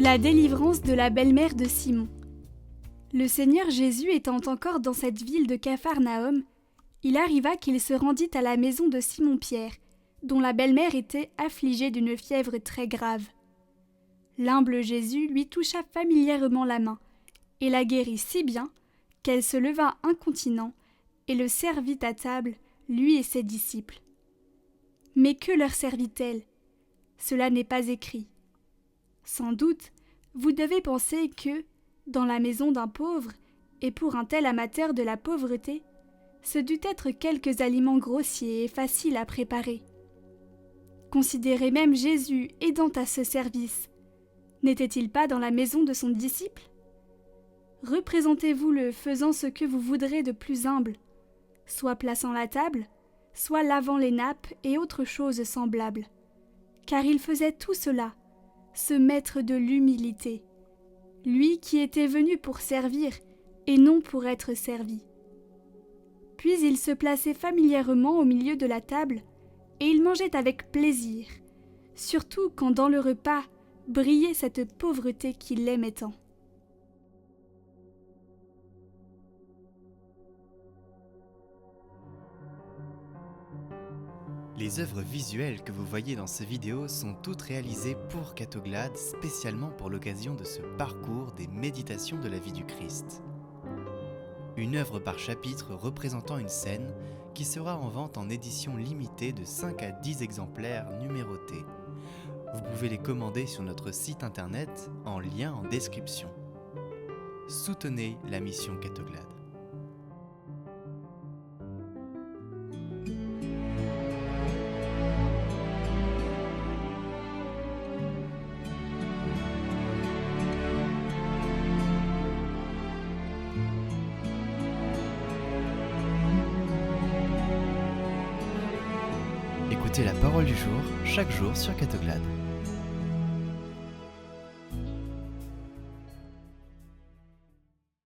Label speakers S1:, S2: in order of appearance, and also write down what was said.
S1: la délivrance de la belle-mère de Simon. Le Seigneur Jésus étant encore dans cette ville de Capharnaüm, il arriva qu'il se rendit à la maison de Simon-Pierre, dont la belle-mère était affligée d'une fièvre très grave. L'humble Jésus lui toucha familièrement la main, et la guérit si bien qu'elle se leva incontinent et le servit à table, lui et ses disciples. Mais que leur servit-elle ? Cela n'est pas écrit. Sans doute, vous devez penser que, dans la maison d'un pauvre, et pour un tel amateur de la pauvreté, ce dut être quelques aliments grossiers et faciles à préparer. Considérez même Jésus aidant à ce service. N'était-il pas dans la maison de son disciple ? Représentez-vous-le faisant ce que vous voudrez de plus humble, soit plaçant la table, soit lavant les nappes et autres choses semblables. Car il faisait tout cela, ce maître de l'humilité, lui qui était venu pour servir et non pour être servi. Puis il se plaçait familièrement au milieu de la table et il mangeait avec plaisir, surtout quand dans le repas brillait cette pauvreté qu'il aimait tant.
S2: Les œuvres visuelles que vous voyez dans ces vidéos sont toutes réalisées pour Catoglade, spécialement pour l'occasion de ce parcours des méditations de la vie du Christ. Une œuvre par chapitre représentant une scène qui sera en vente en édition limitée de 5 à 10 exemplaires numérotés. Vous pouvez les commander sur notre site internet en lien en description. Soutenez la mission Catoglade. Écoutez la parole du jour, chaque jour sur Catoglade.